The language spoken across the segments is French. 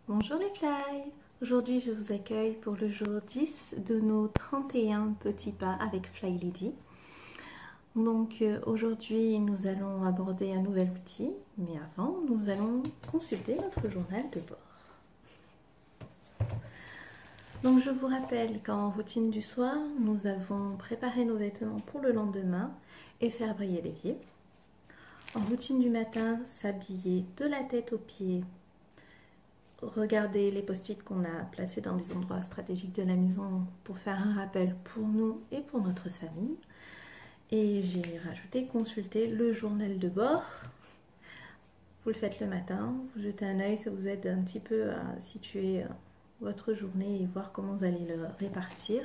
Bonjour les fly. Aujourd'hui je vous accueille pour le jour 10 de nos 31 petits pas avec Fly Lady. Donc aujourd'hui nous allons aborder un nouvel outil, mais avant nous allons consulter notre journal de bord. Donc je vous rappelle qu'en routine du soir, nous avons préparé nos vêtements pour le lendemain et faire briller l'évier. En routine du matin, s'habiller de la tête aux pieds. Regardez les post-it qu'on a placés dans des endroits stratégiques de la maison pour faire un rappel pour nous et pour notre famille. Et j'ai rajouté consulter le journal de bord. Vous le faites le matin, vous jetez un œil, ça vous aide un petit peu à situer votre journée et voir comment vous allez le répartir.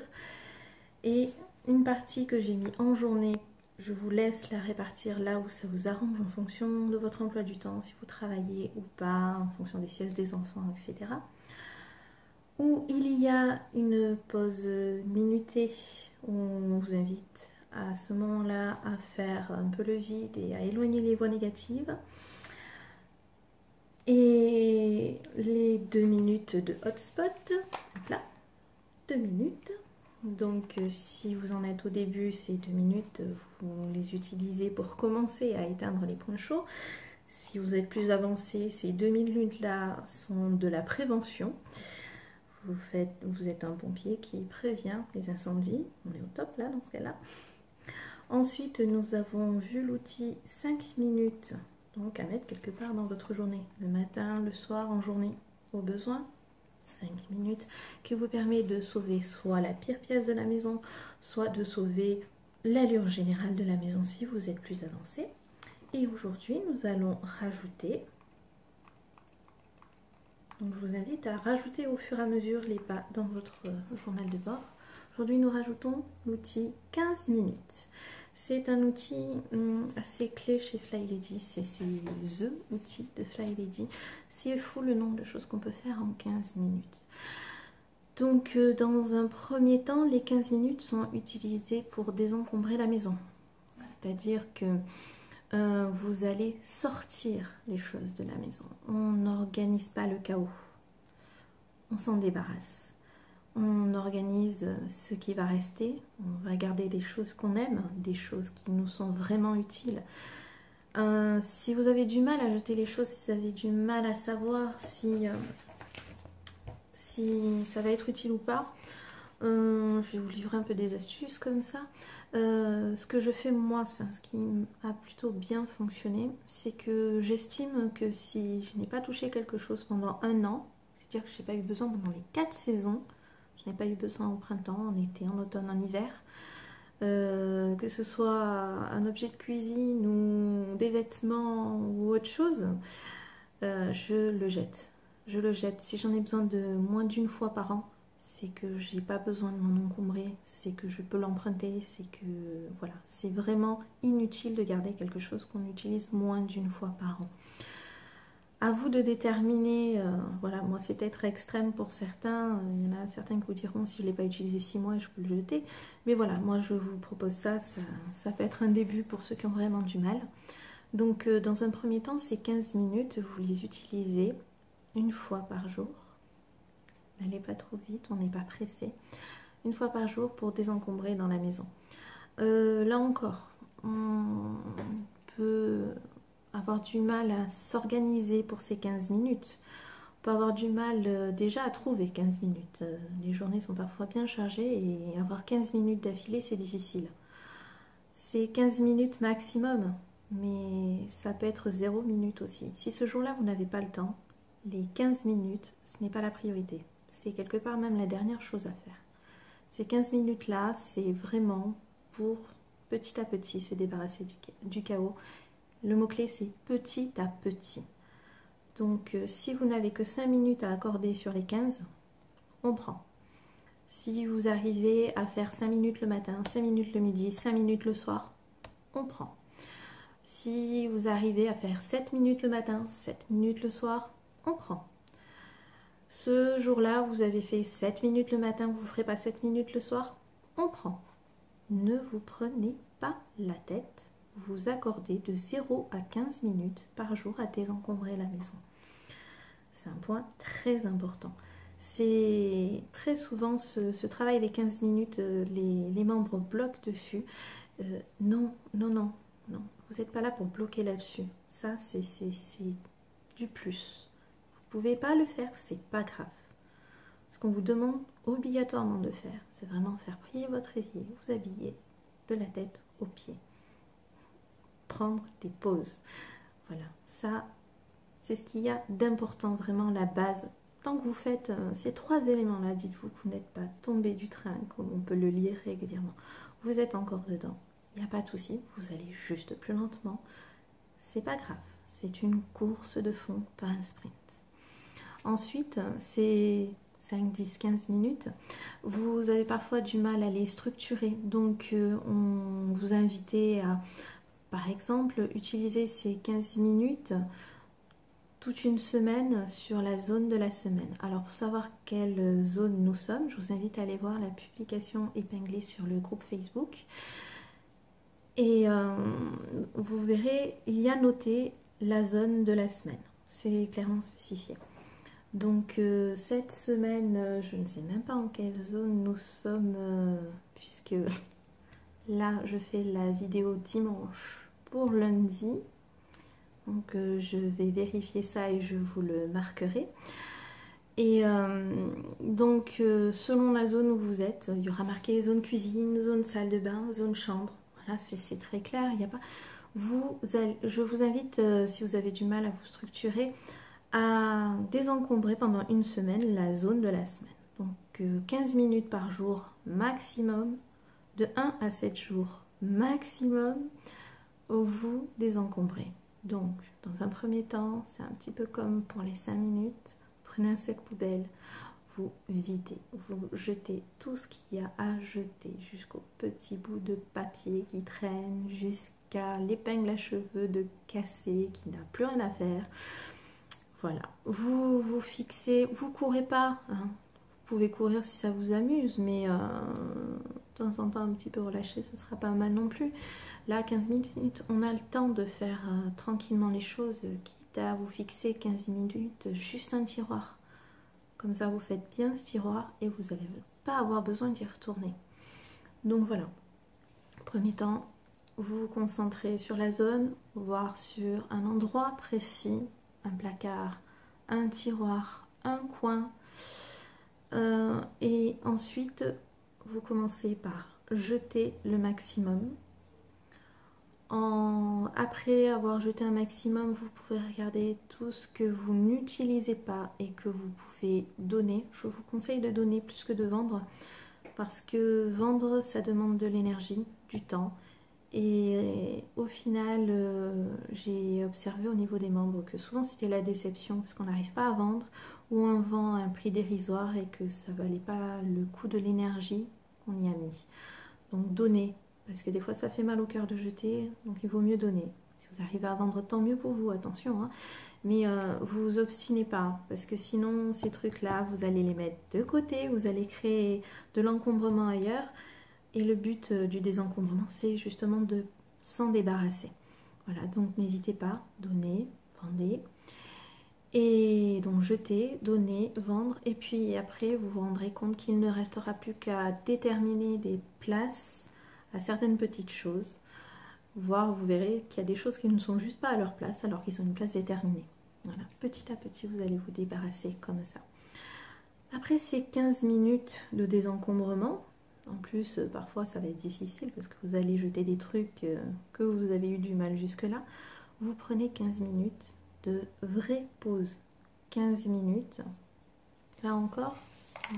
Et une partie que j'ai mis en journée, je vous laisse la répartir là où ça vous arrange en fonction de votre emploi du temps, si vous travaillez ou pas, en fonction des siestes des enfants, etc. Où il y a une pause minutée où on vous invite à ce moment-là à faire un peu le vide et à éloigner les voix négatives. Et les 2 minutes de hotspot, là, 2 minutes. Donc si vous en êtes au début, ces 2 minutes, vous les utilisez pour commencer à éteindre les points chauds. Si vous êtes plus avancé, ces 2 minutes-là sont de la prévention. Vous êtes un pompier qui prévient les incendies. On est au top là dans ce cas-là. Ensuite, nous avons vu l'outil 5 minutes. Donc à mettre quelque part dans votre journée. Le matin, le soir, en journée, au besoin. 5 minutes qui vous permet de sauver soit la pire pièce de la maison, soit de sauver l'allure générale de la maison si vous êtes plus avancé. Et aujourd'hui, nous allons rajouter, donc je vous invite à rajouter au fur et à mesure les pas dans votre journal de bord. Aujourd'hui, nous rajoutons l'outil 15 minutes. C'est un outil assez clé chez Fly Lady, c'est THE outil de Fly Lady. C'est fou le nombre de choses qu'on peut faire en 15 minutes. Donc dans un premier temps, les 15 minutes sont utilisées pour désencombrer la maison. C'est-à-dire que vous allez sortir les choses de la maison. On n'organise pas le chaos, on s'en débarrasse. On organise ce qui va rester, on va garder les choses qu'on aime, des choses qui nous sont vraiment utiles. Si vous avez du mal à jeter les choses, si vous avez du mal à savoir si ça va être utile ou pas, je vais vous livrer un peu des astuces comme ça. Ce que je fais moi, ce qui a plutôt bien fonctionné, c'est que j'estime que si je n'ai pas touché quelque chose pendant un an, c'est-à-dire que je n'ai pas eu besoin pendant les 4 saisons, je n'ai pas eu besoin au printemps, en été, en automne, en hiver. Que ce soit un objet de cuisine ou des vêtements ou autre chose, je le jette. Je le jette. Si j'en ai besoin de moins d'une fois par an, c'est que j'ai pas besoin de m'en encombrer, c'est que je peux l'emprunter, c'est que voilà, c'est vraiment inutile de garder quelque chose qu'on utilise moins d'une fois par an. À vous de déterminer, voilà, moi c'est peut-être extrême pour certains, il y en a certains qui vous diront si je ne l'ai pas utilisé 6 mois je peux le jeter, mais voilà, moi je vous propose ça peut être un début pour ceux qui ont vraiment du mal. Donc dans un premier temps, ces 15 minutes, vous les utilisez une fois par jour, n'allez pas trop vite, on n'est pas pressé, une fois par jour pour désencombrer dans la maison. Là encore, on peut avoir du mal à s'organiser pour ces 15 minutes. On peut avoir du mal déjà à trouver 15 minutes. Les journées sont parfois bien chargées et avoir 15 minutes d'affilée, c'est difficile. C'est 15 minutes maximum, mais ça peut être 0 minute aussi. Si ce jour-là, vous n'avez pas le temps, les 15 minutes, ce n'est pas la priorité. C'est quelque part même la dernière chose à faire. Ces 15 minutes-là, c'est vraiment pour petit à petit se débarrasser du chaos. Le mot-clé, c'est petit à petit. Donc, si vous n'avez que 5 minutes à accorder sur les 15, on prend. Si vous arrivez à faire 5 minutes le matin, 5 minutes le midi, 5 minutes le soir, on prend. Si vous arrivez à faire 7 minutes le matin, 7 minutes le soir, on prend. Ce jour-là, vous avez fait 7 minutes le matin, vous ne ferez pas 7 minutes le soir, on prend. Ne vous prenez pas la tête. Vous accordez de 0 à 15 minutes par jour à désencombrer la maison. c'est un point très important. C'est très souvent ce travail des 15 minutes, les membres bloquent dessus. Non, non, non, non. Vous n'êtes pas là pour bloquer là-dessus. Ça, c'est du plus. Vous ne pouvez pas le faire, c'est pas grave. Ce qu'on vous demande obligatoirement de faire, c'est vraiment faire prier votre réveil, vous habiller de la tête aux pieds. Prendre des pauses. Voilà, ça, c'est ce qu'il y a d'important, vraiment la base. Tant que vous faites ces 3 éléments-là, dites-vous que vous n'êtes pas tombé du train, comme on peut le lire régulièrement. Vous êtes encore dedans. Il n'y a pas de souci, vous allez juste plus lentement. C'est pas grave, c'est une course de fond, pas un sprint. Ensuite, c'est 5, 10, 15 minutes. Vous avez parfois du mal à les structurer. Donc, on vous invite à, par exemple, utiliser ces 15 minutes toute une semaine sur la zone de la semaine. Alors, pour savoir quelle zone nous sommes, je vous invite à aller voir la publication épinglée sur le groupe Facebook. Et vous verrez, il y a noté la zone de la semaine. C'est clairement spécifié. Donc cette semaine, je ne sais même pas en quelle zone nous sommes, puisque là je fais la vidéo dimanche pour lundi. Donc je vais vérifier ça et je vous le marquerai. Et donc selon la zone où vous êtes, il y aura marqué zone cuisine, zone salle de bain, zone chambre. Voilà, c'est très clair. Il n'y a pas. Je vous invite, si vous avez du mal à vous structurer, à désencombrer pendant une semaine la zone de la semaine. Donc 15 minutes par jour maximum, de 1 à 7 jours maximum, vous désencombrez. Donc dans un premier temps, c'est un petit peu comme pour les 5 minutes, prenez un sac poubelle, vous videz, vous jetez tout ce qu'il y a à jeter, jusqu'au petit bout de papier qui traîne, jusqu'à l'épingle à cheveux de cassé qui n'a plus rien à faire. Voilà, vous vous fixez, vous courez pas, hein. Vous pouvez courir si ça vous amuse, mais de temps en temps un petit peu relâché, ça sera pas mal non plus. Là, 15 minutes, on a le temps de faire tranquillement les choses, quitte à vous fixer 15 minutes, juste un tiroir. Comme ça, vous faites bien ce tiroir et vous n'allez pas avoir besoin d'y retourner. Donc voilà, premier temps, vous vous concentrez sur la zone, voire sur un endroit précis, un placard, un tiroir, un coin. Et ensuite, vous commencez par jeter le maximum. Après avoir jeté un maximum, vous pouvez regarder tout ce que vous n'utilisez pas et que vous pouvez donner. Je vous conseille de donner plus que de vendre, parce que vendre, ça demande de l'énergie, du temps. Et au final, j'ai observé au niveau des membres que souvent c'était la déception parce qu'on n'arrive pas à vendre, ou on vend à un prix dérisoire et que ça ne valait pas le coût de l'énergie qu'on y a mis. Donc donnez, parce que des fois ça fait mal au cœur de jeter, donc il vaut mieux donner. Si vous arrivez à vendre, tant mieux pour vous, attention, hein. Mais vous vous obstinez pas, parce que sinon ces trucs-là, vous allez les mettre de côté, vous allez créer de l'encombrement ailleurs. Et le but du désencombrement, c'est justement de s'en débarrasser. Voilà, donc n'hésitez pas, donnez, vendez. Et donc jeter, donner, vendre. Et puis après, vous vous rendrez compte qu'il ne restera plus qu'à déterminer des places à certaines petites choses. Voire vous verrez qu'il y a des choses qui ne sont juste pas à leur place alors qu'ils ont une place déterminée. Voilà, petit à petit, vous allez vous débarrasser comme ça. Après ces 15 minutes de désencombrement, en plus, parfois ça va être difficile parce que vous allez jeter des trucs que vous avez eu du mal jusque-là. Vous prenez 15 minutes de vraie pause. 15 minutes. Là encore,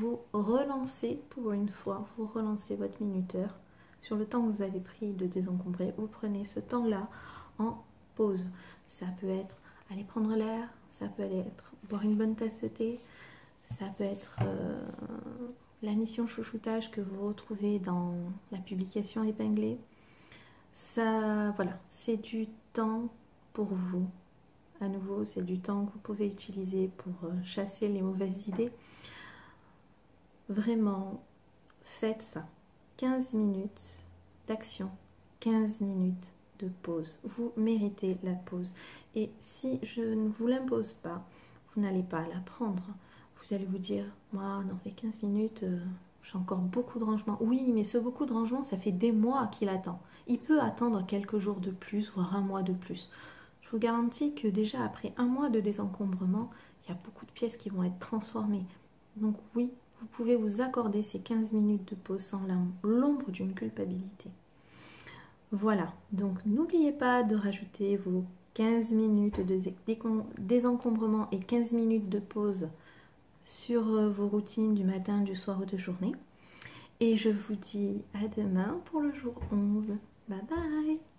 vous relancez pour une fois, vous relancez votre minuteur. Sur le temps que vous avez pris de désencombrer, vous prenez ce temps-là en pause. Ça peut être aller prendre l'air, ça peut être boire une bonne tasse de thé, ça peut être la mission chouchoutage que vous retrouvez dans la publication épinglée. Ça, voilà, c'est du temps pour vous. À nouveau, c'est du temps que vous pouvez utiliser pour chasser les mauvaises idées. Vraiment, faites ça. 15 minutes d'action, 15 minutes de pause. Vous méritez la pause. Et si je ne vous l'impose pas, vous n'allez pas la prendre. Vous allez vous dire, moi, dans les 15 minutes, j'ai encore beaucoup de rangement. Oui, mais ce beaucoup de rangement, ça fait des mois qu'il attend. Il peut attendre quelques jours de plus, voire un mois de plus. Je vous garantis que déjà après un mois de désencombrement, il y a beaucoup de pièces qui vont être transformées. Donc oui, vous pouvez vous accorder ces 15 minutes de pause sans l'ombre d'une culpabilité. Voilà, donc n'oubliez pas de rajouter vos 15 minutes de désencombrement et 15 minutes de pause sur vos routines du matin, du soir ou de journée. Et je vous dis à demain pour le jour 11. Bye bye!